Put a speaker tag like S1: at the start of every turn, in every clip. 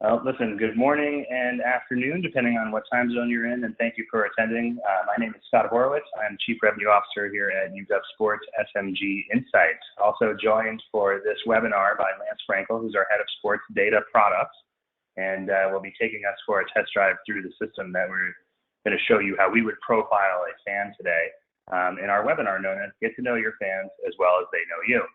S1: Listen, good morning and afternoon, depending on what time zone you're in, and thank you for attending. My name is Scott Horowitz. I'm Chief Revenue Officer here at YouGov Sport SMG Insights. Also joined for this webinar by Lance Frankel, who's our Head of Sports Data Products, and will be taking us for a test drive through the system that we're going to show you how we would profile a fan today in our webinar known as Get to Know Your Fans as Well as They Know You.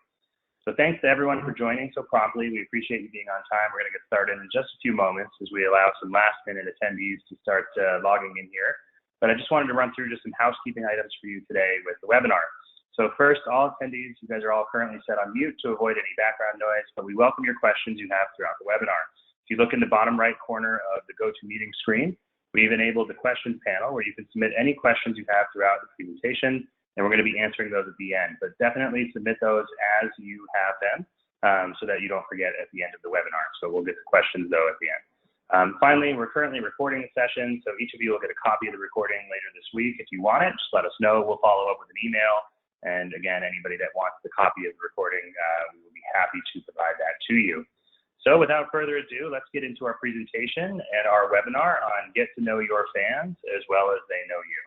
S1: So thanks to everyone for joining so promptly. We appreciate you being on time. We're going to get started in just a few moments as we allow some last-minute attendees to start logging in here. But I just wanted to run through just some housekeeping items for you today with the webinar. So first, all attendees, you guys are all currently set on mute to avoid any background noise, but we welcome your questions you have throughout the webinar. If you look in the bottom right corner of the GoToMeeting screen, we've enabled the questions panel where you can submit any questions you have throughout the presentation, and we're going to be answering those at the end. But definitely submit those as you have them so that you don't forget at the end of the webinar. So we'll get to questions, though, at the end. Finally, we're currently recording the session, so each of you will get a copy of the recording later this week. If you want it, just let us know. We'll follow up with an email. And again, anybody that wants the copy of the recording, we will be happy to provide that to you. So without further ado, let's get into our presentation and our webinar on Get to Know Your Fans as Well as They Know You.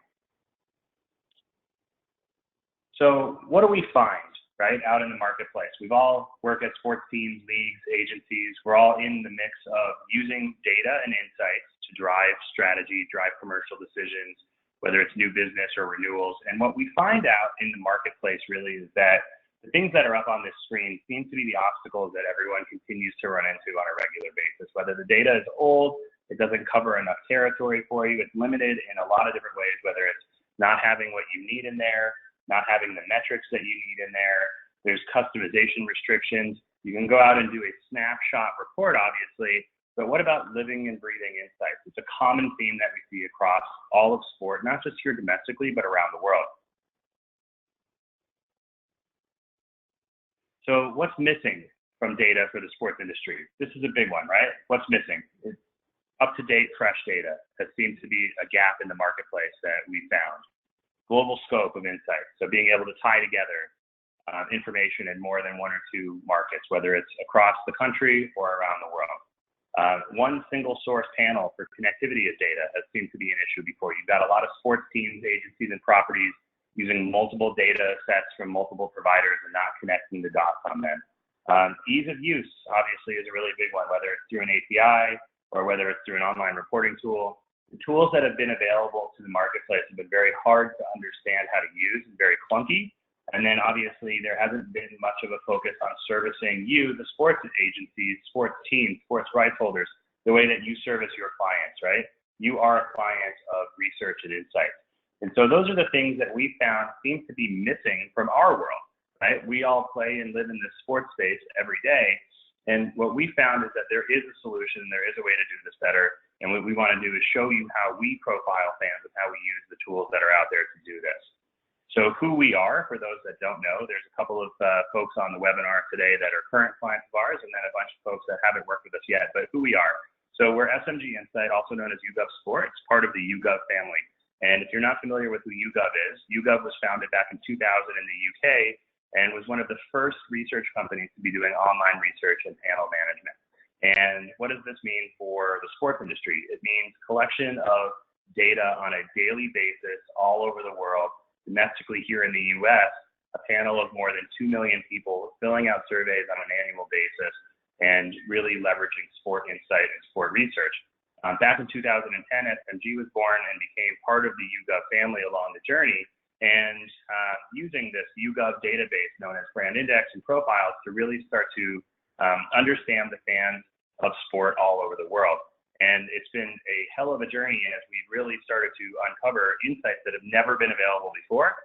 S1: So what do we find, right, out in the marketplace? We've all worked at sports teams, leagues, agencies. We're all in the mix of using data and insights to drive strategy, drive commercial decisions, whether it's new business or renewals. And what we find out in the marketplace really is that the things that are up on this screen seem to be the obstacles that everyone continues to run into on a regular basis. Whether the data is old, it doesn't cover enough territory for you, it's limited in a lot of different ways, whether it's not having what you need in there, not having the metrics that you need in there. There's customization restrictions. You can go out and do a snapshot report, obviously, but what about living and breathing insights? It's a common theme that we see across all of sport, not just here domestically, but around the world. So what's missing from data for the sports industry? This is a big one, right? What's missing? It's up-to-date, fresh data. That seems to be a gap in the marketplace that we found. Global scope of insights, so being able to tie together information in more than one or two markets, whether it's across the country or around the world. One single source panel for connectivity of data has seemed to be an issue before. You've got a lot of sports teams, agencies, and properties using multiple data sets from multiple providers and not connecting the dots on them. Ease of use, obviously, is a really big one, whether it's through an API or whether it's through an online reporting tool. The tools that have been available to the marketplace have been very hard to understand how to use and very clunky. And then obviously there hasn't been much of a focus on servicing you, the sports agencies, sports teams, sports rights holders, the way that you service your clients, right? You are a client of research and insights. And so those are the things that we found seem to be missing from our world, right? We all play and live in this sports space every day. And what we found is that there is a solution, there is a way to do this better. And what we want to do is show you how we profile fans and how we use the tools that are out there to do this. So who we are, for those that don't know, there's a couple of folks on the webinar today that are current clients of ours, and then a bunch of folks that haven't worked with us yet, but who we are. So we're SMG Insight, also known as YouGov Sport. It's part of the YouGov family. And if you're not familiar with who YouGov is, YouGov was founded back in 2000 in the UK and was one of the first research companies to be doing online research and panel management. And what does this mean for the sports industry? It means collection of data on a daily basis all over the world, domestically here in the US, a panel of more than 2 million people filling out surveys on an annual basis and really leveraging sport insight and sport research. Back in 2010, SMG was born and became part of the YouGov family along the journey. And using this YouGov database known as brand index and profiles to really start to understand the fans of sport all over the world. And it's been a hell of a journey as we've really started to uncover insights that have never been available before.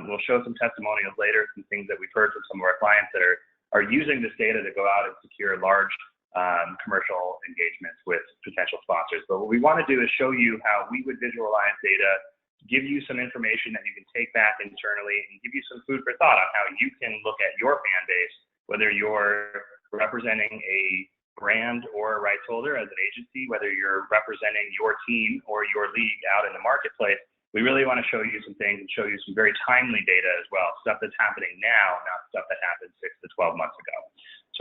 S1: We'll show some testimonials later, some things that we've heard from some of our clients that are using this data to go out and secure large commercial engagements with potential sponsors. But what we want to do is show you how we would visualize data, give you some information that you can take back internally, and give you some food for thought on how you can look at your fan base, whether you're representing a brand or a rights holder as an agency, whether you're representing your team or your league out in the marketplace. We really want to show you some things and show you some very timely data as well, stuff that's happening now, not stuff that happened 6 to 12 months ago.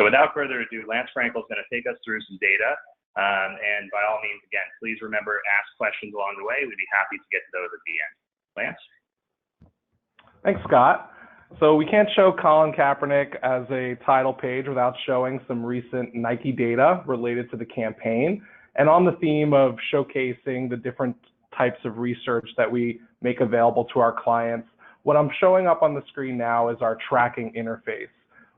S1: So without further ado, Lance Frankel is going to take us through some data And by all means, again, please remember, ask questions along the way. We'd be happy to get to those at the end. Lance?
S2: Thanks, Scott. So we can't show Colin Kaepernick as a title page without showing some recent Nike data related to the campaign. And on the theme of showcasing the different types of research that we make available to our clients, what I'm showing up on the screen now is our tracking interface.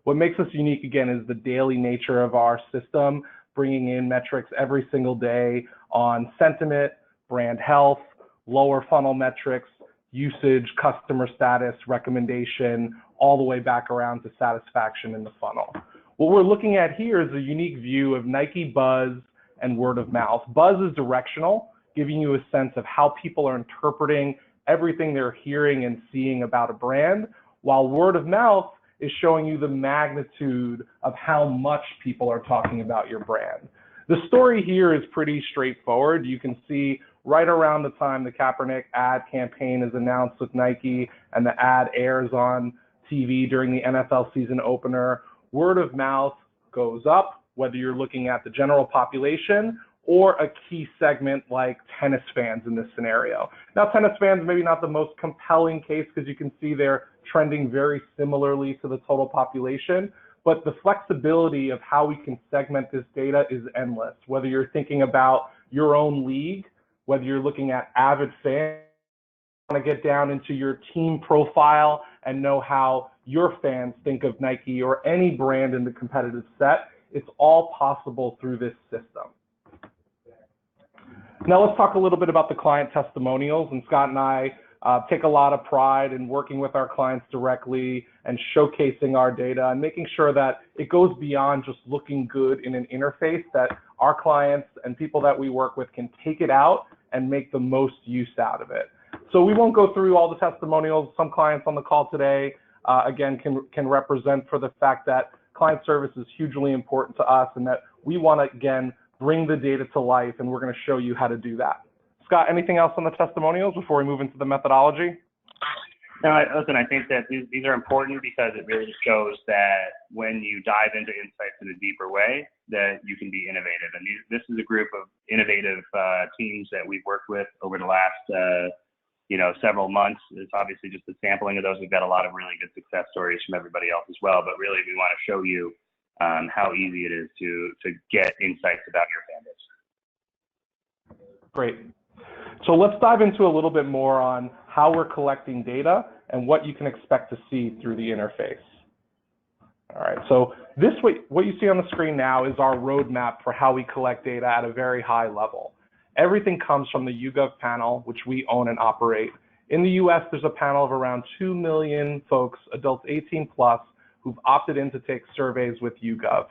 S2: What makes us unique, again, is the daily nature of our system, bringing in metrics every single day on sentiment, brand health, lower funnel metrics, usage, customer status, recommendation, all the way back around to satisfaction in the funnel. What we're looking at here is a unique view of Nike buzz and word of mouth. Buzz is directional, giving you a sense of how people are interpreting everything they're hearing and seeing about a brand, while word of mouth is showing you the magnitude of how much people are talking about your brand. The story here is pretty straightforward. You can see right around the time the Kaepernick ad campaign is announced with Nike and the ad airs on TV during the NFL season opener, word of mouth goes up, whether you're looking at the general population or a key segment like tennis fans in this scenario. Now, tennis fans, maybe not the most compelling case because you can see they're trending very similarly to the total population, but the flexibility of how we can segment this data is endless. Whether you're thinking about your own league, whether you're looking at avid fans, want to get down into your team profile and know how your fans think of Nike or any brand in the competitive set, it's all possible through this system. Now let's talk a little bit about the client testimonials, and Scott and I take a lot of pride in working with our clients directly and showcasing our data and making sure that it goes beyond just looking good in an interface, that our clients and people that we work with can take it out and make the most use out of it. So we won't go through all the testimonials. Some clients on the call today, again, can represent for the fact that client service is hugely important to us and that we want to, again, bring the data to life, and we're going to show you how to do that. Scott, anything else on the testimonials before we move into the methodology?
S1: No, listen, I think that these are important because it really shows that when you dive into insights in a deeper way, that you can be innovative. And this is a group of innovative teams that we've worked with over the last several months. It's obviously just a sampling of those. We've got a lot of really good success stories from everybody else as well, but really we want to show you how easy it is to get insights about your fan base.
S2: Great. So let's dive into a little bit more on how we're collecting data and what you can expect to see through the interface. All right, so what you see on the screen now is our roadmap for how we collect data at a very high level. Everything comes from the YouGov Panel, which we own and operate. In the US, there's a panel of around 2 million folks, adults 18 plus, who've opted in to take surveys with YouGov.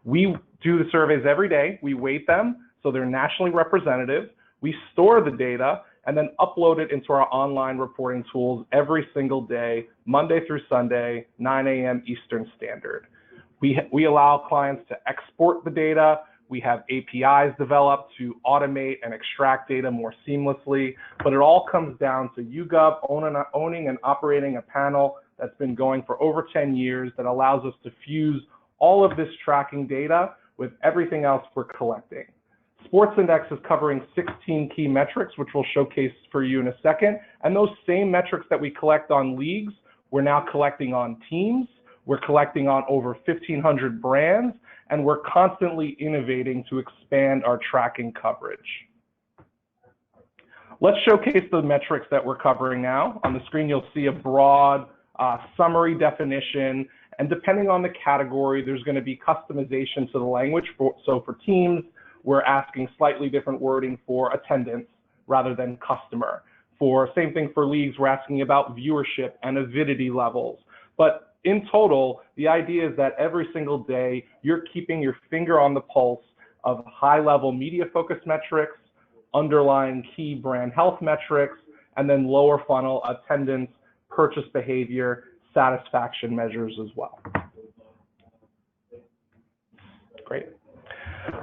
S2: We do the surveys every day. We weight them, so they're nationally representative. We store the data and then upload it into our online reporting tools every single day, Monday through Sunday, 9 a.m. Eastern Standard. We allow clients to export the data. We have APIs developed to automate and extract data more seamlessly, but it all comes down to YouGov owning and operating a panel that's been going for over 10 years that allows us to fuse all of this tracking data with everything else we're collecting. Sports Index is covering 16 key metrics, which we'll showcase for you in a second. And those same metrics that we collect on leagues, we're now collecting on teams, we're collecting on over 1,500 brands, and we're constantly innovating to expand our tracking coverage. Let's showcase the metrics that we're covering now. On the screen, you'll see a broad summary definition, and depending on the category, there's going to be customization to the language. So for teams, we're asking slightly different wording for attendance rather than customer. Same thing for leagues, we're asking about viewership and avidity levels. But in total, the idea is that every single day, you're keeping your finger on the pulse of high-level media-focused metrics, underlying key brand health metrics, and then lower funnel attendance, purchase behavior, satisfaction measures as well. Great.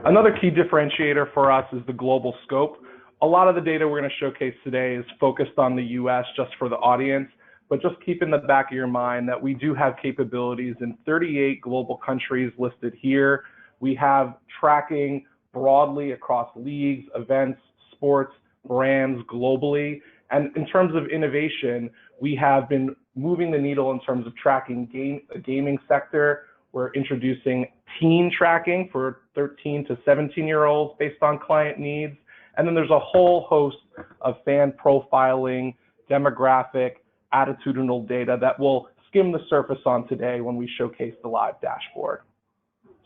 S2: Another key differentiator for us is the global scope. A lot of the data we're going to showcase today is focused on the US just for the audience, but just keep in the back of your mind that we do have capabilities in 38 global countries listed here. We have tracking broadly across leagues, events, sports, brands globally. And in terms of innovation, we have been moving the needle in terms of tracking the gaming sector. We're introducing teen tracking for 13 to 17-year-olds based on client needs. And then there's a whole host of fan profiling, demographic, attitudinal data that we'll skim the surface on today when we showcase the live dashboard.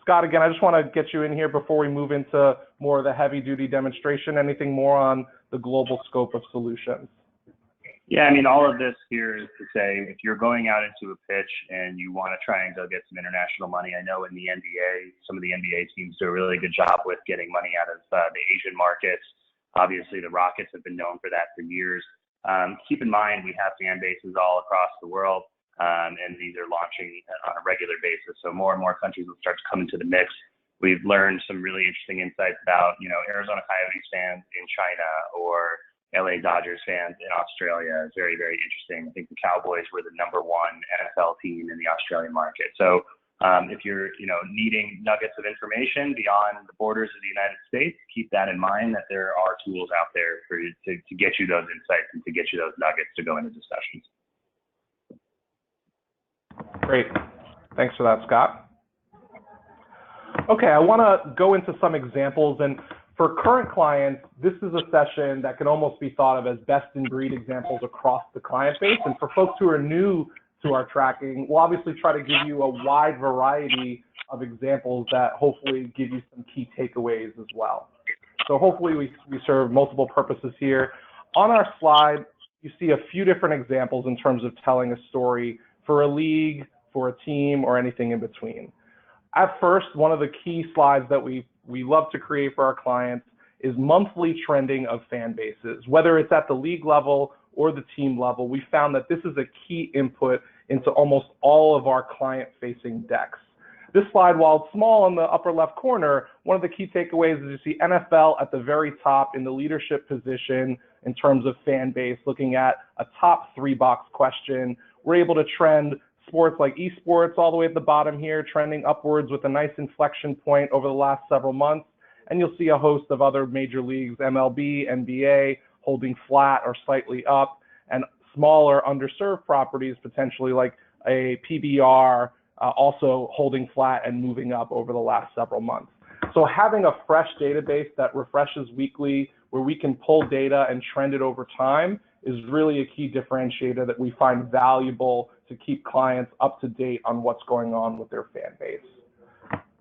S2: Scott, again, I just want to get you in here before we move into more of the heavy-duty demonstration. Anything more on the global scope of solutions?
S1: Yeah, I mean, all of this here is to say, if you're going out into a pitch and you want to try and go get some international money, I know in the NBA, some of the NBA teams do a really good job with getting money out of the Asian markets. Obviously, the Rockets have been known for that for years. Keep in mind, we have fan bases all across the world, and these are launching on a regular basis. So more and more countries will start to come into the mix. We've learned some really interesting insights about, Arizona Coyotes fans in China or LA Dodgers fans in Australia. Is very, very interesting. I think the Cowboys were the #1 NFL team in the Australian market. So if you're, needing nuggets of information beyond the borders of the United States, keep that in mind, that there are tools out there for you to get you those insights and to get you those nuggets to go into discussions.
S2: Great. Thanks for that, Scott. Okay, I want to go into some examples. And for current clients, this is a session that can almost be thought of as best-in-breed examples across the client base. And for folks who are new to our tracking, we'll obviously try to give you a wide variety of examples that hopefully give you some key takeaways as well. So hopefully we serve multiple purposes here. On our slide, you see a few different examples in terms of telling a story for a league, for a team, or anything in between. At first, one of the key slides that we love to create for our clients is monthly trending of fan bases. Whether it's at the league level or the team level, we found that this is a key input into almost all of our client-facing decks. This slide, while it's small in the upper left corner, one of the key takeaways is you see NFL at the very top in the leadership position in terms of fan base, looking at a top 3-box question. We're able to trend sports like esports all the way at the bottom here, trending upwards with a nice inflection point over the last several months. And you'll see a host of other major leagues, MLB, NBA, holding flat or slightly up, and smaller underserved properties, potentially like a PBR, also holding flat and moving up over the last several months. So having a fresh database that refreshes weekly, where we can pull data and trend it over time, is really a key differentiator that we find valuable to keep clients up to date on what's going on with their fan base.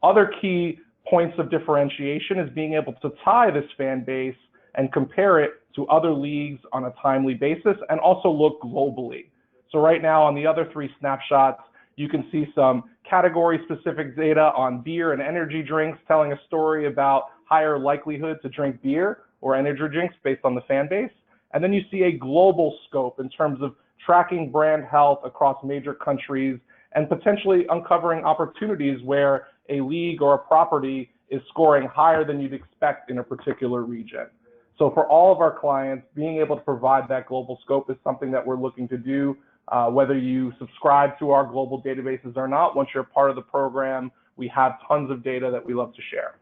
S2: Other key points of differentiation is being able to tie this fan base and compare it to other leagues on a timely basis, and also look globally. So right now on the other 3 snapshots, you can see some category-specific data on beer and energy drinks, telling a story about higher likelihood to drink beer or energy drinks based on the fan base. And then you see a global scope in terms of tracking brand health across major countries and potentially uncovering opportunities where a league or a property is scoring higher than you'd expect in a particular region. So for all of our clients, being able to provide that global scope is something that we're looking to do, whether you subscribe to our global databases or not. Once you're part of the program, we have tons of data that we love to share.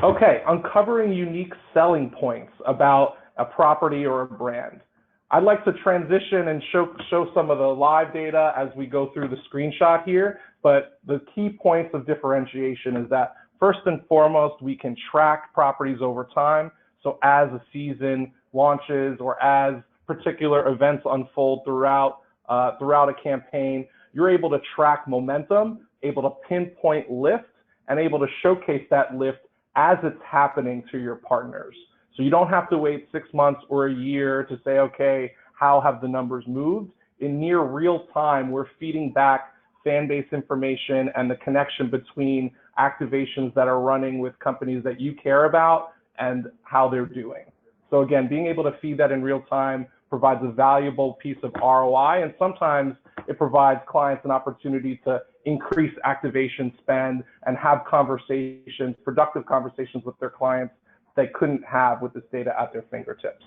S2: Okay, uncovering unique selling points about a property or a brand. I'd like to transition and show some of the live data as we go through the screenshot here, but the key points of differentiation is that first and foremost, we can track properties over time. So as a season launches or as particular events unfold throughout a campaign, you're able to track momentum, able to pinpoint lift, and able to showcase that lift as it's happening to your partners. So you don't have to wait 6 months or a year to say, okay, how have the numbers moved? In near real time, we're feeding back fan base information and the connection between activations that are running with companies that you care about and how they're doing. So again, being able to feed that in real time provides a valuable piece of ROI, and sometimes it provides clients an opportunity to increase activation spend and have conversations, productive conversations with their clients they couldn't have with this data at their fingertips.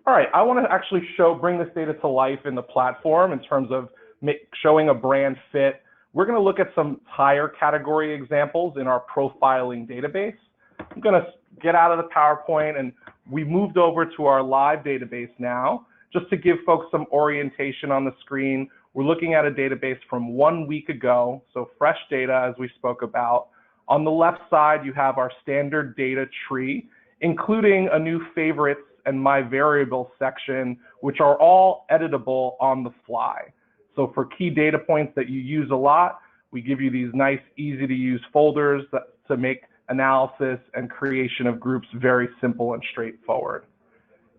S2: All right, I want to actually bring this data to life in the platform in terms of showing a brand fit we're going to look at some higher category examples in our profiling database. I'm going to get out of the PowerPoint, and we moved over to our live database now. Just to give folks some orientation on the screen, we're looking at a database from 1 week ago, so fresh data as we spoke about. On the left side, you have our standard data tree, including a new favorites and my variables section, which are all editable on the fly. So for key data points that you use a lot, we give you these nice, easy to use folders to make analysis and creation of groups very simple and straightforward.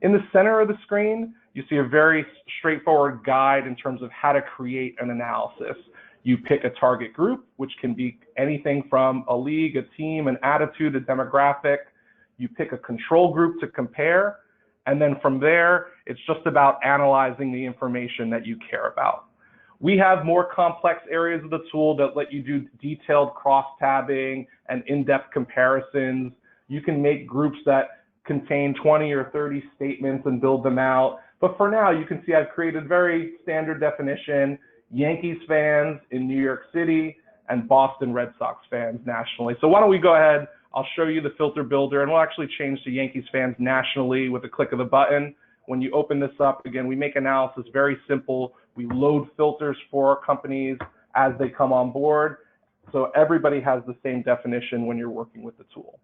S2: In the center of the screen, you see a very straightforward guide in terms of how to create an analysis. You pick a target group, which can be anything from a league, a team, an attitude, a demographic. You pick a control group to compare, and then from there, it's just about analyzing the information that you care about. We have more complex areas of the tool that let you do detailed cross-tabbing and in-depth comparisons. You can make groups that contain 20 or 30 statements and build them out. But for now, you can see I've created very standard definition, Yankees fans in New York City and Boston Red Sox fans nationally. So why don't we go ahead, I'll show you the filter builder, and we'll actually change to Yankees fans nationally with a click of the button. When you open this up, again, we make analysis very simple. We load filters for companies as they come on board. So everybody has the same definition when you're working with the tool.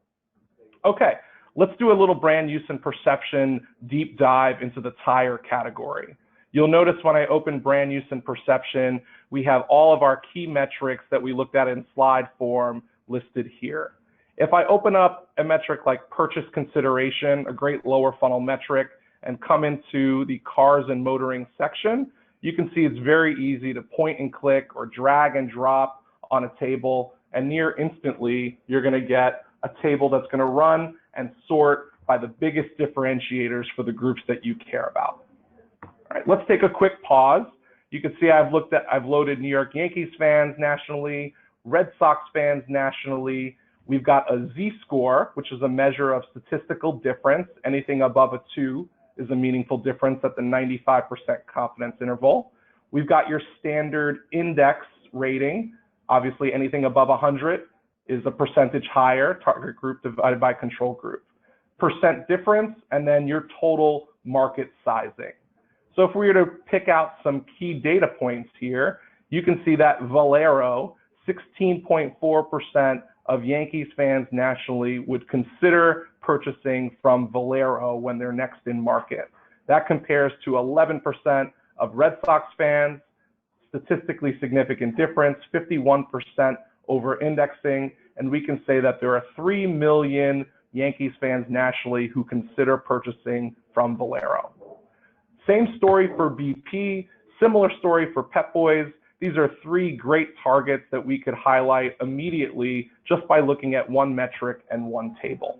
S2: Okay, let's do a little brand use and perception deep dive into the tire category. You'll notice when I open brand use and perception, we have all of our key metrics that we looked at in slide form listed here. If I open up a metric like purchase consideration, a great lower funnel metric, and come into the cars and motoring section, you can see it's very easy to point and click or drag and drop on a table, and near instantly, you're going to get a table that's going to run and sort by the biggest differentiators for the groups that you care about. All right, let's take a quick pause. You can see I've loaded New York Yankees fans nationally, Red Sox fans nationally. We've got a Z-score, which is a measure of statistical difference. Anything above a 2 is a meaningful difference at the 95% confidence interval. We've got your standard index rating. Obviously, anything above 100 is a percentage higher, target group divided by control group. Percent difference, and then your total market sizing. So if we were to pick out some key data points here, you can see that Valero, 16.4% of Yankees fans nationally would consider purchasing from Valero when they're next in market. That compares to 11% of Red Sox fans, statistically significant difference, 51% over indexing, and we can say that there are 3 million Yankees fans nationally who consider purchasing from Valero. Same story for BP, similar story for Pep Boys. These are 3 great targets that we could highlight immediately just by looking at one metric and one table.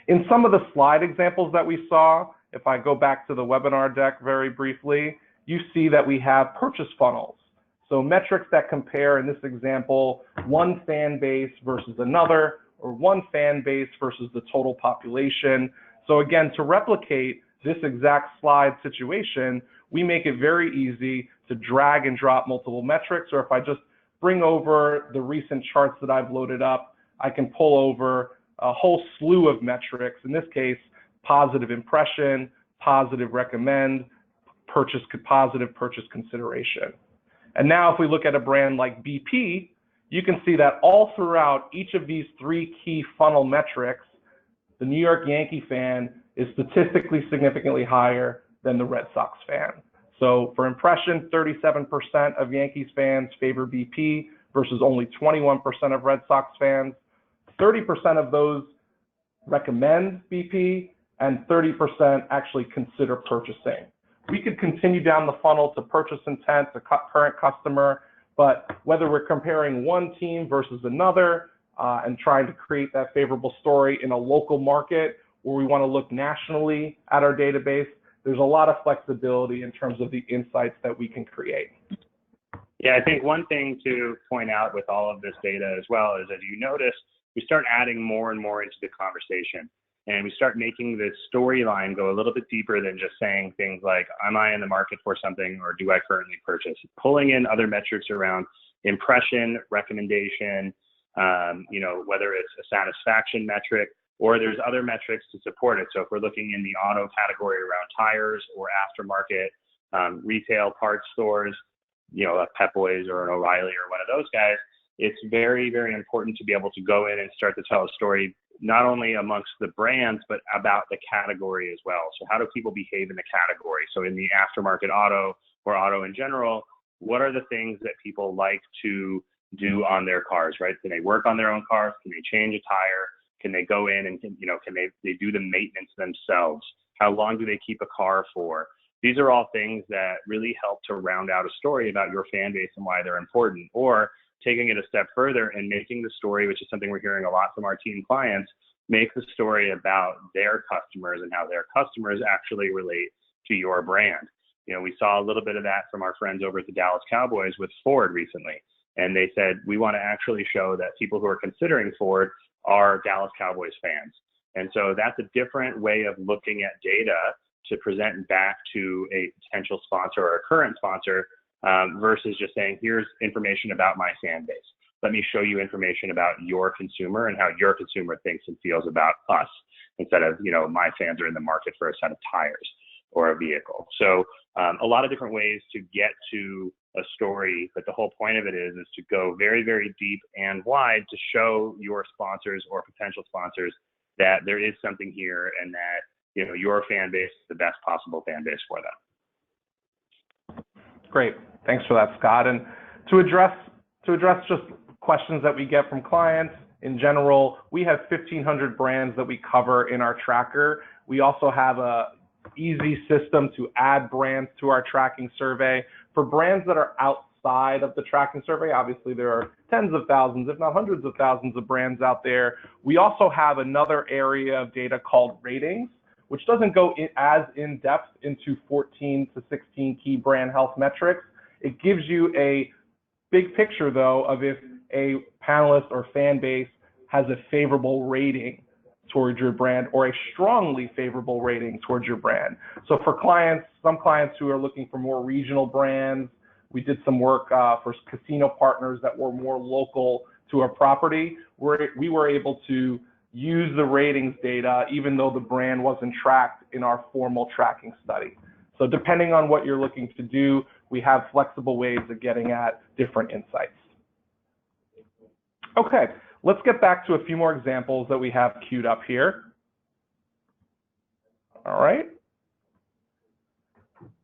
S2: In some of the slide examples that we saw, if I go back to the webinar deck very briefly, you see that we have purchase funnels. So metrics that compare, in this example, one fan base versus another, or one fan base versus the total population. So again, to replicate this exact slide situation, we make it very easy to drag and drop multiple metrics, or if I just bring over the recent charts that I've loaded up, I can pull over a whole slew of metrics. In this case, positive impression, positive recommend, positive purchase consideration. And now if we look at a brand like BP, you can see that all throughout each of these 3 key funnel metrics, the New York Yankee fan is statistically significantly higher than the Red Sox fan. So for impression, 37% of Yankees fans favor BP versus only 21% of Red Sox fans. 30% of those recommend BP, and 30% actually consider purchasing. We could continue down the funnel to purchase intent, to current customer, but whether we're comparing one team versus another and trying to create that favorable story in a local market, or we want to look nationally at our database, there's a lot of flexibility in terms of the insights that we can create.
S1: Yeah, I think one thing to point out with all of this data as well is, as you notice, we start adding more and more into the conversation. And we start making this storyline go a little bit deeper than just saying things like, am I in the market for something, or do I currently purchase? Pulling in other metrics around impression, recommendation, you know, whether it's a satisfaction metric or there's other metrics to support it. So if we're looking in the auto category around tires or aftermarket, retail parts stores, you know, a Pep Boys or an O'Reilly or one of those guys, it's very, very important to be able to go in and start to tell a story, not only amongst the brands, but about the category as well. So how do people behave in the category? So in the aftermarket auto or auto in general, what are the things that people like to do on their cars, right? Can they work on their own cars? Can they change a tire? Can they go in and, you know, can they do the maintenance themselves? How long do they keep a car for? These are all things that really help to round out a story about your fan base and why they're important. Or taking it a step further and making the story, which is something we're hearing a lot from our team clients, make the story about their customers and how their customers actually relate to your brand. You know, we saw a little bit of that from our friends over at the Dallas Cowboys with Ford recently. And they said, we want to actually show that people who are considering Ford are Dallas Cowboys fans. And so that's a different way of looking at data to present back to a potential sponsor or a current sponsor versus just saying, here's information about my fan base. Let me show you information about your consumer and how your consumer thinks and feels about us, instead of, you know, my fans are in the market for a set of tires or a vehicle. So a lot of different ways to get to a story, but the whole point of it is to go very, very deep and wide to show your sponsors or potential sponsors that there is something here and that, you know, your fan base is the best possible fan base for them.
S2: Great, thanks for that, Scott. And to address just questions that we get from clients in general, we have 1,500 brands that we cover in our tracker. We also have a easy system to add brands to our tracking survey. For brands that are outside of the tracking survey, obviously there are tens of thousands, if not hundreds of thousands of brands out there. We also have another area of data called ratings, which doesn't go as in depth into 14 to 16 key brand health metrics. It gives you a big picture, though, of if a panelist or fan base has a favorable rating towards your brand or a strongly favorable rating towards your brand. So for clients, some clients who are looking for more regional brands, we did some work for casino partners that were more local to a property, where we were able to use the ratings data even though the brand wasn't tracked in our formal tracking study. So depending on what you're looking to do, we have flexible ways of getting at different insights. Okay, let's get back to a few more examples that we have queued up here. All right.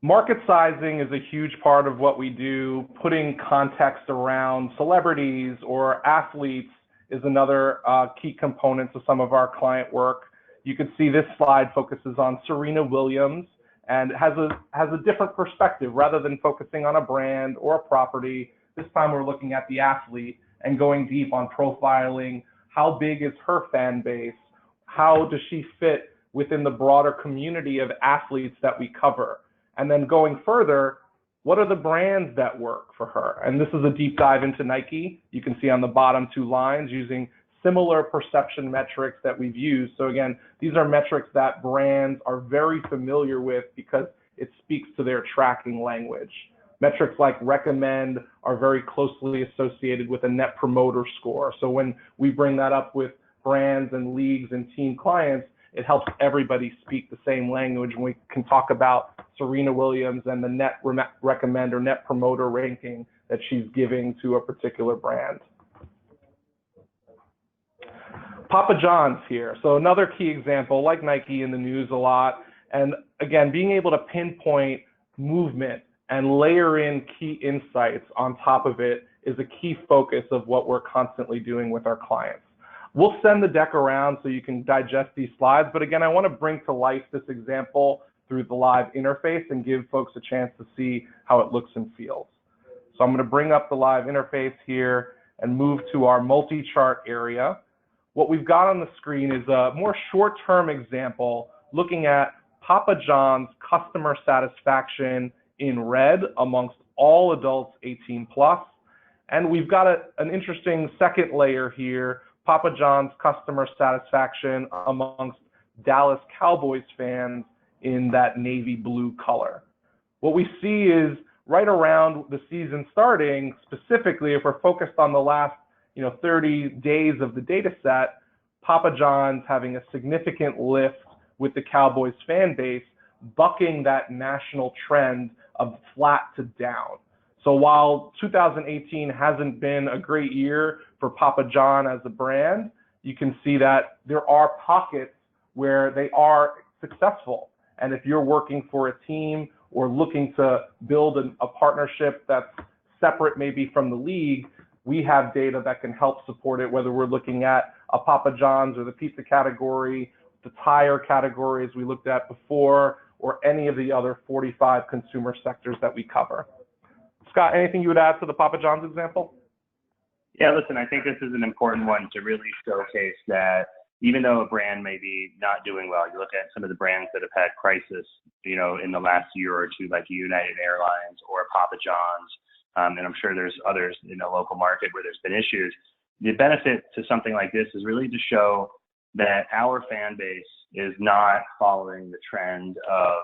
S2: Market sizing is a huge part of what we do. Putting context around celebrities or athletes is another key component to some of our client work. You can see this slide focuses on Serena Williams and has a different perspective. Rather than focusing on a brand or a property, this time we're looking at the athlete and going deep on profiling how big is her fan base, how does she fit within the broader community of athletes that we cover, and then going further, what are the brands that work for her? And this is a deep dive into Nike. You can see on the bottom two lines using similar perception metrics that we've used. So again, these are metrics that brands are very familiar with because it speaks to their tracking language. Metrics like recommend are very closely associated with a net promoter score. So when we bring that up with brands and leagues and team clients, it helps everybody speak the same language. And we can talk about Serena Williams and the net recommend or net promoter ranking that she's giving to a particular brand. Papa John's here. So another key example, like Nike in the news a lot. And again, being able to pinpoint movement and layer in key insights on top of it is a key focus of what we're constantly doing with our clients. We'll send the deck around so you can digest these slides, but again, I want to bring to life this example through the live interface and give folks a chance to see how it looks and feels. So I'm going to bring up the live interface here and move to our multi-chart area. What we've got on the screen is a more short-term example looking at Papa John's customer satisfaction in red amongst all adults 18 plus. And we've got an interesting second layer here, Papa John's customer satisfaction amongst Dallas Cowboys fans in that navy blue color. What we see is right around the season starting, specifically if we're focused on the last 30 days of the data set, Papa John's having a significant lift with the Cowboys fan base, bucking that national trend of flat to down. So while 2018 hasn't been a great year for Papa John as a brand, you can see that there are pockets where they are successful. And if you're working for a team or looking to build a partnership that's separate maybe from the league, we have data that can help support it, whether we're looking at a Papa John's or the pizza category, the tire categories we looked at before, or any of the other 45 consumer sectors that we cover. Scott, anything you would add to the Papa John's example?
S1: Yeah, listen, I think this is an important one to really showcase that even though a brand may be not doing well, you look at some of the brands that have had crisis, in the last year or two, like United Airlines or Papa John's, and I'm sure there's others in the local market where there's been issues. The benefit to something like this is really to show that our fan base is not following the trend of,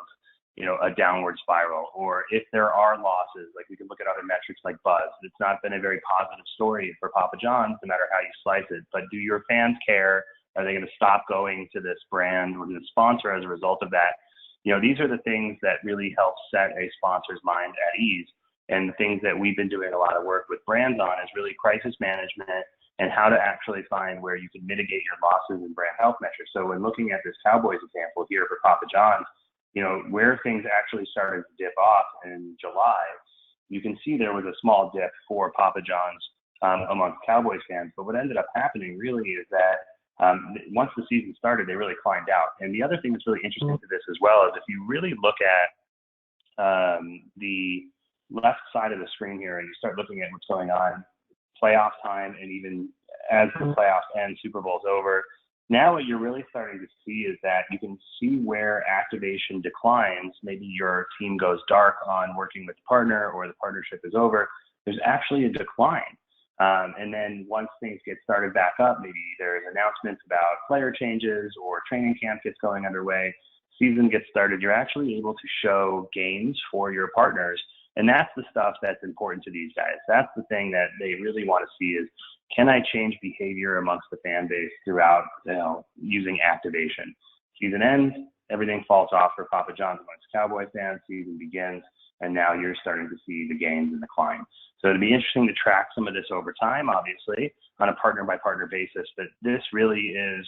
S1: a downward spiral, or if there are losses, like we can look at other metrics like buzz. It's not been a very positive story for Papa John's, no matter how you slice it. But do your fans care? Are they going to stop going to this brand or to the sponsor as a result of that? These are the things that really help set a sponsor's mind at ease. And the things that we've been doing a lot of work with brands on is really crisis management and how to actually find where you can mitigate your losses in brand health metrics. So when looking at this Cowboys example here for Papa John's, where things actually started to dip off in July, you can see there was a small dip for Papa John's amongst Cowboys fans. But what ended up happening really is that once the season started, they really climbed out. And the other thing that's really interesting to this as well is if you really look at the left side of the screen here and you start looking at what's going on, playoff time, and even as the playoffs end, Super Bowl's over. Now what you're really starting to see is that you can see where activation declines. Maybe your team goes dark on working with the partner or the partnership is over. There's actually a decline. And then once things get started back up, maybe there's announcements about player changes or training camp gets going underway, season gets started, you're actually able to show gains for your partners. And that's the stuff that's important to these guys. That's the thing that they really want to see is, can I change behavior amongst the fan base throughout, using activation? Season ends, everything falls off for Papa John's amongst Cowboy fans, season begins, and now you're starting to see the gains and the climb. So it'd be interesting to track some of this over time, obviously, on a partner-by-partner basis, but this really is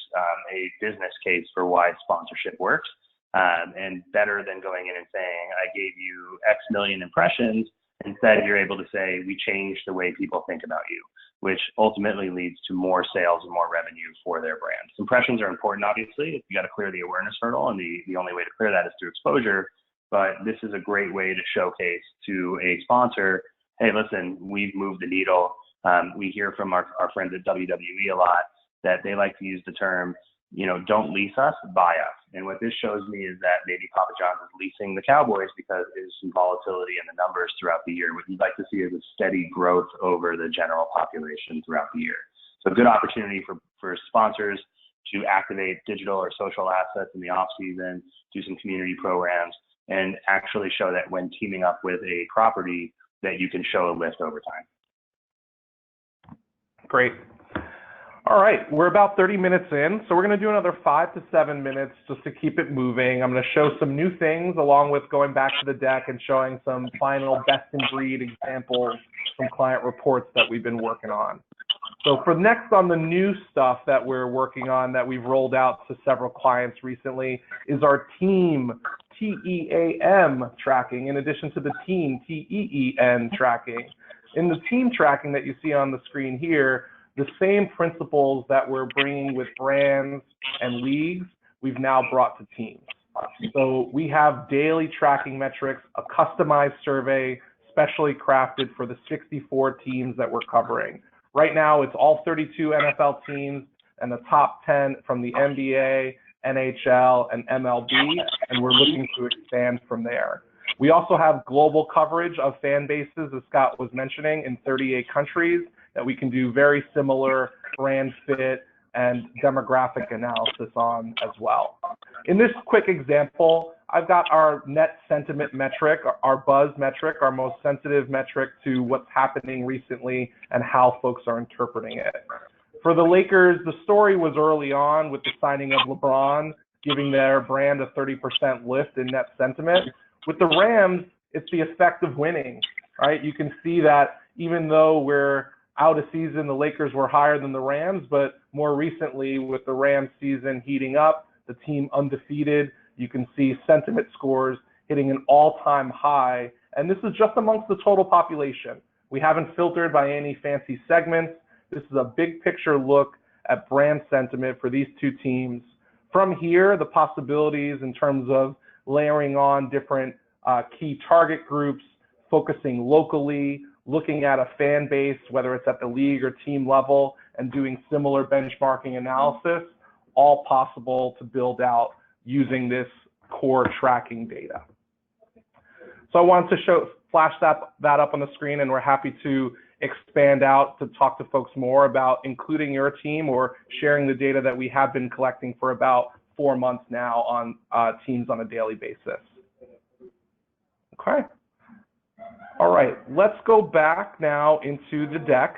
S1: a business case for why sponsorship works. And better than going in and saying, I gave you X million impressions, instead you're able to say, we changed the way people think about you, which ultimately leads to more sales and more revenue for their brands. Impressions are important, obviously. You got to clear the awareness hurdle, and the only way to clear that is through exposure. But this is a great way to showcase to a sponsor, hey, listen, we've moved the needle. We hear from our friends at WWE a lot that they like to use the term, don't lease us, buy us. And what this shows me is that maybe Papa John's is leasing the Cowboys because there's some volatility in the numbers throughout the year. What you'd like to see is a steady growth over the general population throughout the year. So a good opportunity for sponsors to activate digital or social assets in the off season, do some community programs, and actually show that when teaming up with a property that you can show a lift over time.
S2: Great. All right, we're about 30 minutes in, so we're going to do another 5 to 7 minutes just to keep it moving. I'm going to show some new things along with going back to the deck and showing some final best-in-breed examples from client reports that we've been working on. So for next on the new stuff that we're working on that we've rolled out to several clients recently is our team, TEAM tracking, in addition to the team, TEEN tracking. In the team tracking that you see on the screen here, the same principles that we're bringing with brands and leagues, we've now brought to teams. So we have daily tracking metrics, a customized survey, specially crafted for the 64 teams that we're covering. Right now, it's all 32 NFL teams and the top 10 from the NBA, NHL, and MLB, and we're looking to expand from there. We also have global coverage of fan bases, as Scott was mentioning, in 38 countries that we can do very similar brand fit and demographic analysis on as well. In this quick example, I've got our net sentiment metric, our buzz metric, our most sensitive metric to what's happening recently and how folks are interpreting it. For the Lakers, the story was early on with the signing of LeBron, giving their brand a 30% lift in net sentiment. With the Rams, it's the effect of winning, right? You can see that even though we're out of season, the Lakers were higher than the Rams, but more recently with the Rams season heating up, the team undefeated, you can see sentiment scores hitting an all-time high, and this is just amongst the total population. We haven't filtered by any fancy segments. This is a big picture look at brand sentiment for these two teams. From here, the possibilities in terms of layering on different key target groups, focusing locally, looking at a fan base, whether it's at the league or team level, and doing similar benchmarking analysis, all possible to build out using this core tracking data. So I wanted to flash that up on the screen, and we're happy to expand out to talk to folks more about including your team or sharing the data that we have been collecting for about 4 months now on teams on a daily basis. Okay. All right, let's go back now into the deck.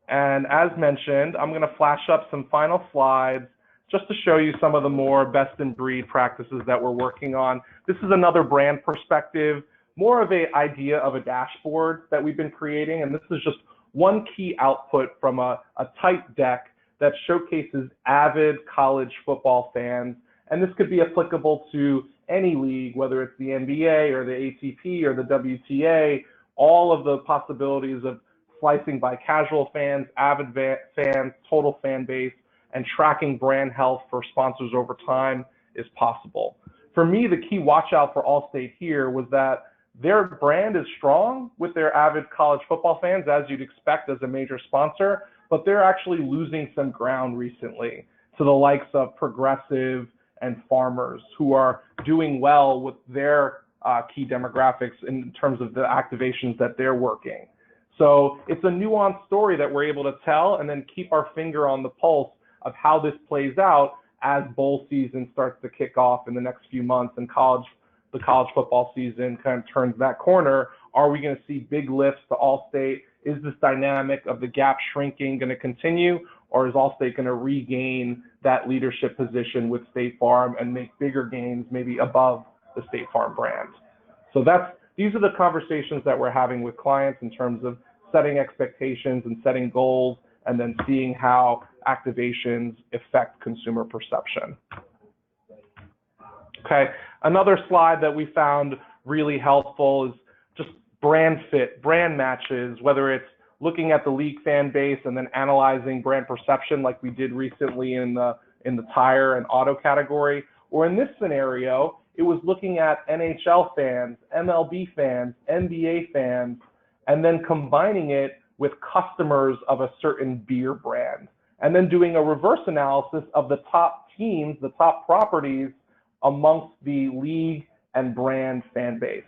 S2: And as mentioned, I'm going to flash up some final slides just to show you some of the more best in breed practices that we're working on. This is another brand perspective, more of an idea of a dashboard that we've been creating. And this is just one key output from a tight deck that showcases avid college football fans. And this could be applicable to any league, whether it's the NBA or the ATP or the WTA, all of the possibilities of slicing by casual fans, avid fans, total fan base, and tracking brand health for sponsors over time is possible. For me, the key watch out for Allstate here was that their brand is strong with their avid college football fans, as you'd expect as a major sponsor, but they're actually losing some ground recently to the likes of Progressive and Farmers, who are doing well with their key demographics in terms of the activations that they're working. So it's a nuanced story that we're able to tell and then keep our finger on the pulse of how this plays out as bowl season starts to kick off in the next few months and the college football season kind of turns that corner. Are we going to see big lifts to Allstate? Is this dynamic of the gap shrinking going to continue, or is Allstate going to regain that leadership position with State Farm and make bigger gains maybe above the State Farm brand? So these are the conversations that we're having with clients in terms of setting expectations and setting goals, and then seeing how activations affect consumer perception. Okay, another slide that we found really helpful is just brand fit, brand matches, whether it's looking at the league fan base and then analyzing brand perception like we did recently in the tire and auto category, or in this scenario, it was looking at NHL fans, MLB fans, NBA fans, and then combining it with customers of a certain beer brand, and then doing a reverse analysis of the top teams, the top properties amongst the league and brand fan base.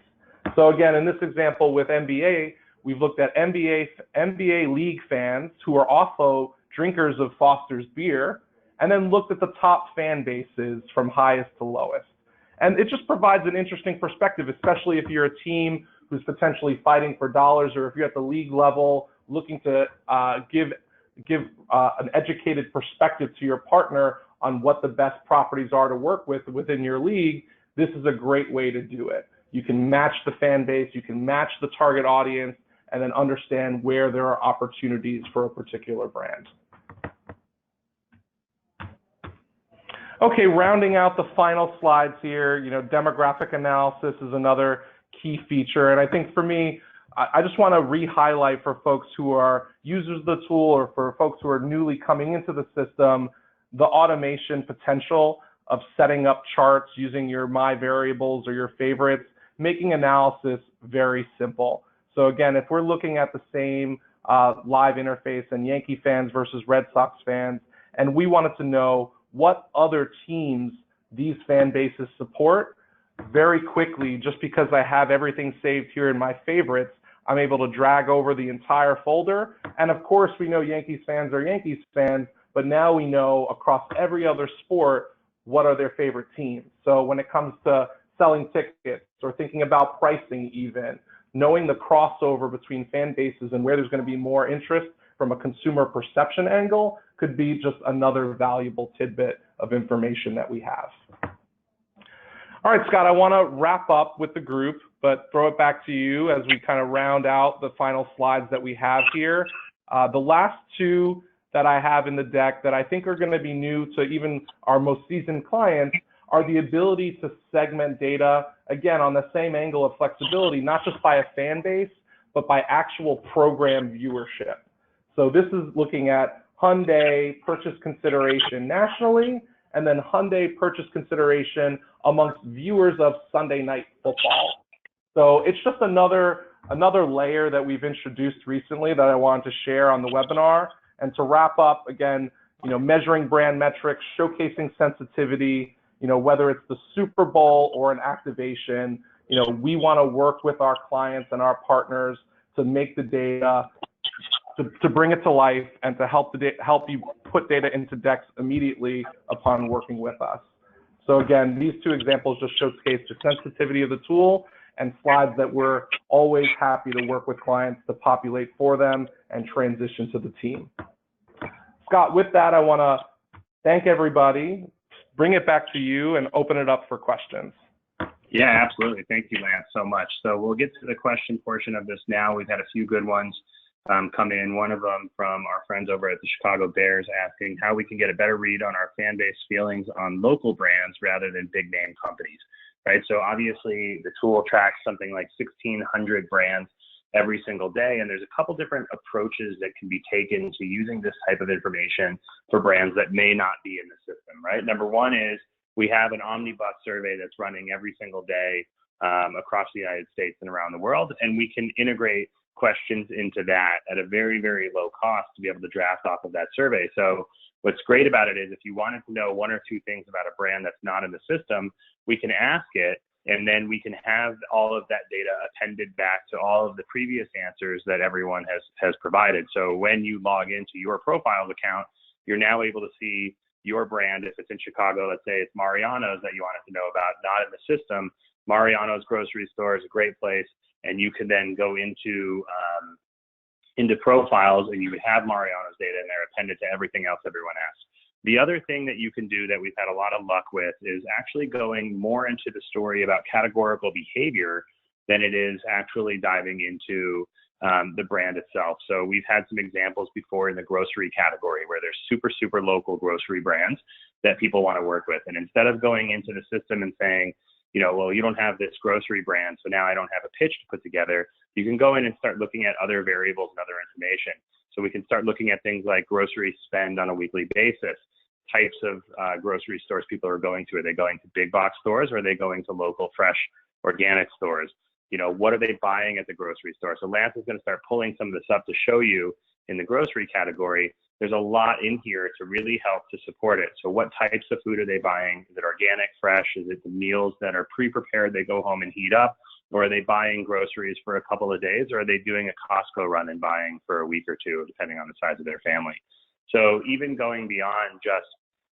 S2: So again, in this example with NBA, we've looked at NBA league fans who are also drinkers of Foster's beer, and then looked at the top fan bases from highest to lowest. And it just provides an interesting perspective, especially if you're a team who's potentially fighting for dollars, or if you're at the league level looking to give an educated perspective to your partner on what the best properties are to work with within your league. This is a great way to do it. You can match the fan base, you can match the target audience, and then understand where there are opportunities for a particular brand. Okay, rounding out the final slides here, demographic analysis is another key feature. And I think for me, I just want to re-highlight for folks who are users of the tool, or for folks who are newly coming into the system, the automation potential of setting up charts using your My Variables or your favorites, making analysis very simple. So again, if we're looking at the same live interface and Yankee fans versus Red Sox fans, and we wanted to know what other teams these fan bases support, very quickly, just because I have everything saved here in my favorites, I'm able to drag over the entire folder. And of course, we know Yankees fans are Yankees fans, but now we know across every other sport, what are their favorite teams. So when it comes to selling tickets or thinking about pricing even, knowing the crossover between fan bases and where there's going to be more interest from a consumer perception angle could be just another valuable tidbit of information that we have. All right, Scott, I want to wrap up with the group, but throw it back to you as we kind of round out the final slides that we have here. The last two that I have in the deck that I think are going to be new to even our most seasoned clients are the ability to segment data, again, on the same angle of flexibility, not just by a fan base, but by actual program viewership. So this is looking at Hyundai purchase consideration nationally, and then Hyundai purchase consideration amongst viewers of Sunday Night Football. So it's just another layer that we've introduced recently that I wanted to share on the webinar. And to wrap up, again, measuring brand metrics, showcasing sensitivity, whether it's the Super Bowl or an activation, we want to work with our clients and our partners to make the data, to bring it to life and to help you put data into decks immediately upon working with us. So again, these two examples just showcase the sensitivity of the tool and slides that we're always happy to work with clients to populate for them and transition to the team. Scott, with that, I want to thank everybody, bring it back to you, and open it up for questions.
S1: Yeah, absolutely. Thank you, Lance, so much. So we'll get to the question portion of this now. We've had a few good ones come in. One of them from our friends over at the Chicago Bears asking how we can get a better read on our fan base feelings on local brands rather than big name companies, right? So obviously the tool tracks something like 1,600 brands every single day, and there's a couple different approaches that can be taken to using this type of information for brands that may not be in the system, right? Number one is we have an omnibus survey that's running every single day across the United States and around the world, and we can integrate questions into that at a very, very low cost to be able to draft off of that survey. So what's great about it is if you wanted to know one or two things about a brand that's not in the system, we can ask it, and then we can have all of that data appended back to all of the previous answers that everyone has provided. So when you log into your profiles account, you're now able to see your brand. If it's in Chicago, let's say it's Mariano's that you wanted to know about, not in the system. Mariano's grocery store is a great place, and you can then go into profiles, and you would have Mariano's data in there appended to everything else everyone asks. The other thing that you can do that we've had a lot of luck with is actually going more into the story about categorical behavior than it is actually diving into the brand itself. So we've had some examples before in the grocery category where there's super, super local grocery brands that people want to work with. And instead of going into the system and saying, well, you don't have this grocery brand, so now I don't have a pitch to put together, you can go in and start looking at other variables and other information. So we can start looking at things like grocery spend on a weekly basis, types of grocery stores people are going to. Are they going to big box stores, or are they going to local, fresh, organic stores? What are they buying at the grocery store? So Lance is going to start pulling some of this up to show you in the grocery category. There's a lot in here to really help to support it. So what types of food are they buying? Is it organic, fresh? Is it the meals that are pre-prepared, they go home and heat up? Or are they buying groceries for a couple of days? Or are they doing a Costco run and buying for a week or two, depending on the size of their family? So even going beyond just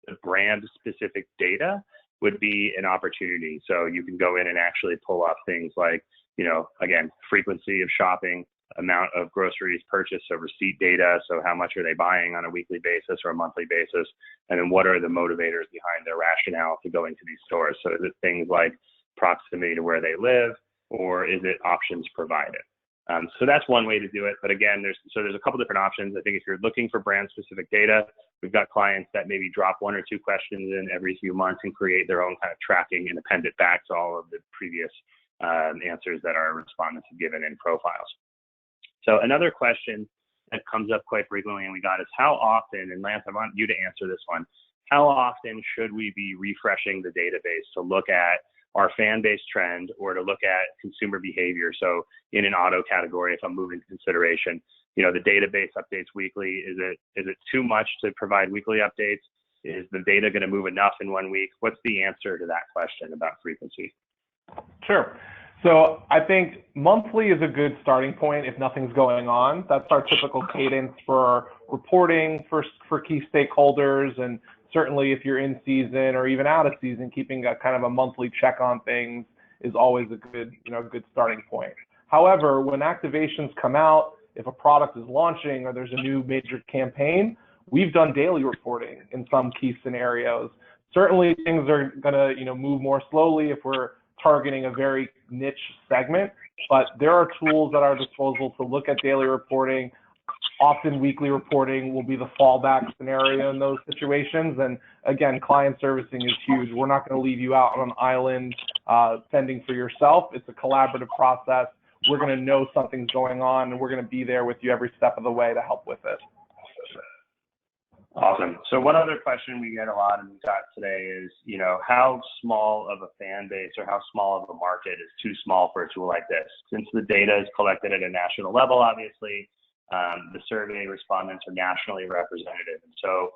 S1: the brand specific data would be an opportunity. So you can go in and actually pull up things like, again, frequency of shopping, amount of groceries purchased, so receipt data. So how much are they buying on a weekly basis or a monthly basis? And then what are the motivators behind their rationale to going to these stores? So is it things like proximity to where they live, or is it options provided? So that's one way to do it. But again, there's a couple different options. I think if you're looking for brand specific data, we've got clients that maybe drop one or two questions in every few months and create their own kind of tracking and append it back to all of the previous answers that our respondents have given in profiles. So another question that comes up quite frequently, and we got, is how often, and Lance, I want you to answer this one, how often should we be refreshing the database to look at our fan base trend or to look at consumer behavior? So in an auto category, if I'm moving to consideration, the database updates weekly. Is it too much to provide weekly updates? Is the data going to move enough in 1 week? What's the answer to that question about frequency?
S2: Sure. So I think monthly is a good starting point if nothing's going on. That's our typical cadence for reporting for key stakeholders, and certainly if you're in season or even out of season, keeping a kind of a monthly check on things is always a good, good starting point. However, when activations come out, if a product is launching or there's a new major campaign, we've done daily reporting in some key scenarios. Certainly things are going to, move more slowly if we're targeting a very niche segment, but there are tools at our disposal to look at daily reporting. Often weekly reporting will be the fallback scenario in those situations. And again, client servicing is huge. We're not going to leave you out on an island fending for yourself. It's a collaborative process. We're going to know something's going on, and we're going to be there with you every step of the way to help with it.
S1: Awesome. So one other question we get a lot in the chat today is, how small of a fan base or how small of a market is too small for a tool like this? Since the data is collected at a national level, obviously, the survey respondents are nationally representative. And so,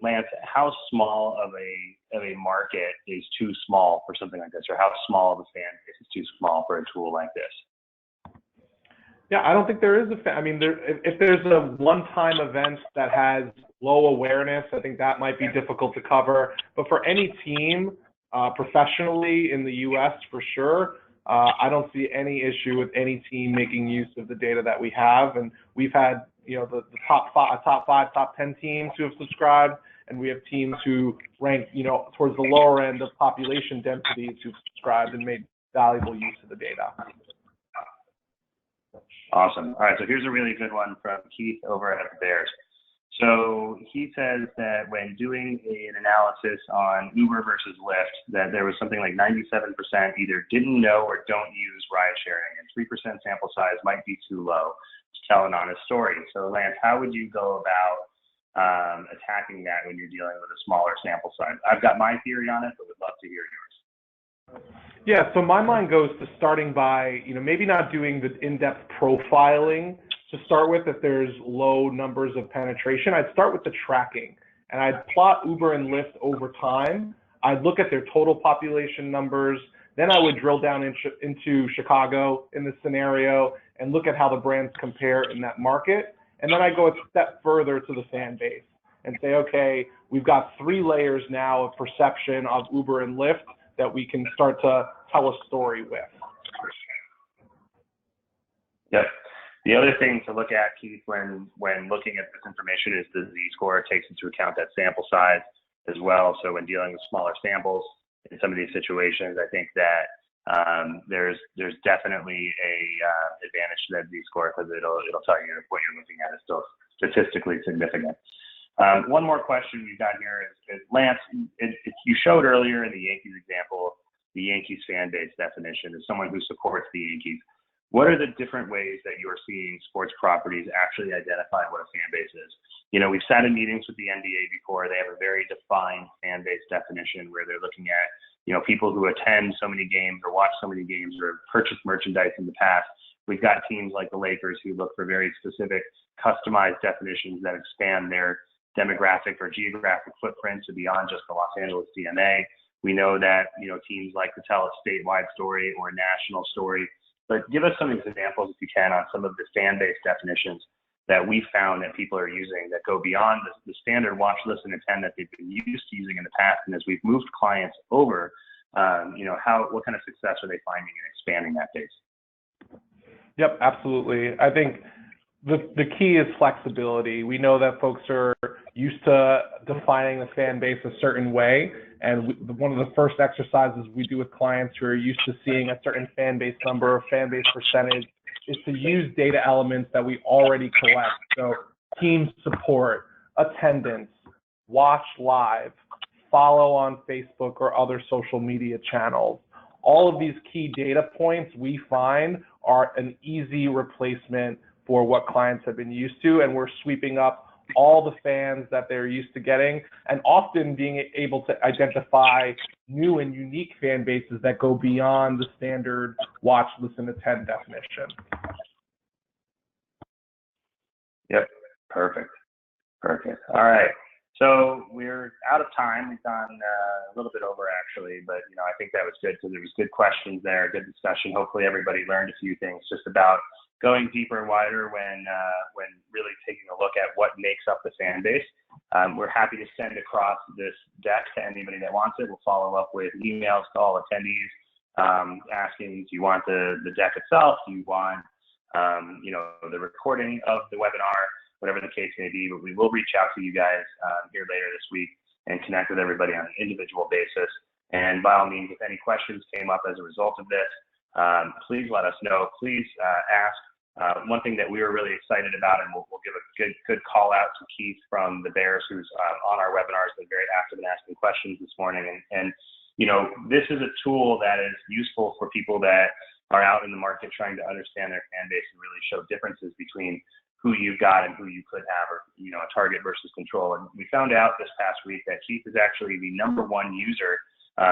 S1: Lance, how small of a market is too small for something like this, or how small of a fan base is too small for a tool like this?
S2: Yeah, I don't think there is if there's a one-time event that has low awareness, I think that might be difficult to cover. But for any team, professionally in the U.S. for sure, I don't see any issue with any team making use of the data that we have. And we've had, the top 5, top 10 teams who have subscribed, and we have teams who rank, towards the lower end of population densities who've subscribed and made valuable use of the data.
S1: Awesome. All right, so here's a really good one from Keith over at the Bears. So he says that when doing an analysis on Uber versus Lyft, that there was something like 97% either didn't know or don't use ride sharing, and 3% sample size might be too low to tell an honest story. So Lance, how would you go about attacking that when you're dealing with a smaller sample size? I've got my theory on it, but would love to hear yours.
S2: Yeah, so my mind goes to starting by, maybe not doing the in-depth profiling to start with if there's low numbers of penetration. I'd start with the tracking, and I'd plot Uber and Lyft over time. I'd look at their total population numbers. Then I would drill down into Chicago in this scenario and look at how the brands compare in that market. And then I go a step further to the fan base and say, okay, we've got 3 layers now of perception of Uber and Lyft that we can start to tell a story with.
S1: Yep. The other thing to look at, Keith, when looking at this information is the Z-score. It takes into account that sample size as well. So when dealing with smaller samples in some of these situations, I think that there's definitely a advantage to that Z-score, because it'll tell you if what you're looking at is still statistically significant. One more question we've got here is Lance, you showed earlier in the Yankees example, the Yankees fan base definition as someone who supports the Yankees. What are the different ways that you're seeing sports properties actually identify what a fan base is? We've sat in meetings with the NBA before. They have a very defined fan base definition where they're looking at, people who attend so many games or watch so many games or purchase merchandise in the past. We've got teams like the Lakers who look for very specific, customized definitions that expand their demographic or geographic footprint to beyond just the Los Angeles DMA. We know that, teams like to tell a statewide story or a national story. But give us some examples, if you can, on some of the fan-based definitions that we found that people are using that go beyond the standard watch, listen, attend that they've been used to using in the past. And as we've moved clients over, what kind of success are they finding in expanding that base?
S2: Yep, absolutely. I think the key is flexibility. We know that folks are used to defining the fan base a certain way. And one of the first exercises we do with clients who are used to seeing a certain fan base number or fan base percentage is to use data elements that we already collect. So team support, attendance, watch live, follow on Facebook or other social media channels. All of these key data points we find are an easy replacement for what clients have been used to, and we're sweeping up all the fans that they're used to getting, and often being able to identify new and unique fan bases that go beyond the standard watch, listen, attend definition.
S1: Yep, perfect. All right, so we're out of time. We've gone a little bit over actually, but I think that was good because there was good questions there, good discussion. Hopefully everybody learned a few things just about going deeper and wider when really taking a look at what makes up the fan base. We're happy to send across this deck to anybody that wants it. We'll follow up with emails to all attendees asking, do you want the deck itself? Do you want, the recording of the webinar? Whatever the case may be, but we will reach out to you guys here later this week and connect with everybody on an individual basis. And by all means, if any questions came up as a result of this, please let us know. Please ask. One thing that we were really excited about, and we'll give a good call out to Keith from the Bears, who's on our webinars, been very active in asking questions this morning. And this is a tool that is useful for people that are out in the market trying to understand their fan base and really show differences between who you've got and who you could have, or a target versus control. And we found out this past week that Keith is actually the #1 user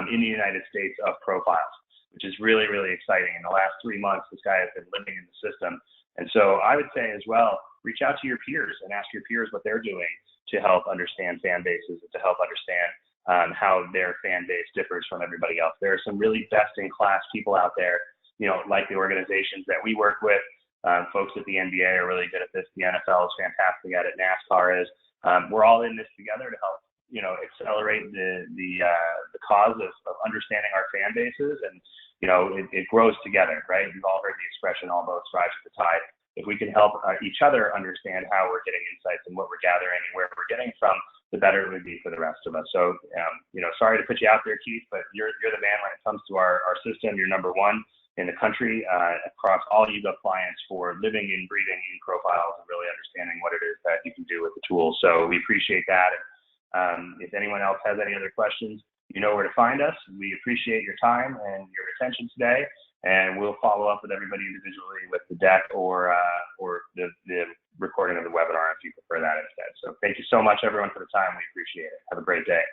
S1: in the United States of profiles, which is really, really exciting. In the last 3 months, this guy has been living in the system. And so I would say as well, reach out to your peers and ask your peers what they're doing to help understand fan bases and to help understand how their fan base differs from everybody else. There are some really best-in-class people out there, like the organizations that we work with. Folks at the NBA are really good at this. The NFL is fantastic at it. NASCAR is. We're all in this together to help, accelerate the cause of understanding our fan bases, and it grows together, right? You've all heard the expression, all boats rise with the tide. If we can help each other understand how we're getting insights and what we're gathering and where we're getting from, the better it would be for the rest of us. So, sorry to put you out there, Keith, but you're the man when it comes to our system. You're #1 in the country across all YouGov clients for living and breathing in profiles and really understanding what it is that you can do with the tool. So we appreciate that. If anyone else has any other questions, you know where to find us. We appreciate your time and your attention today, and we'll follow up with everybody individually with the deck or the recording of the webinar if you prefer that instead. So thank you so much, everyone, for the time. We appreciate it. Have a great day.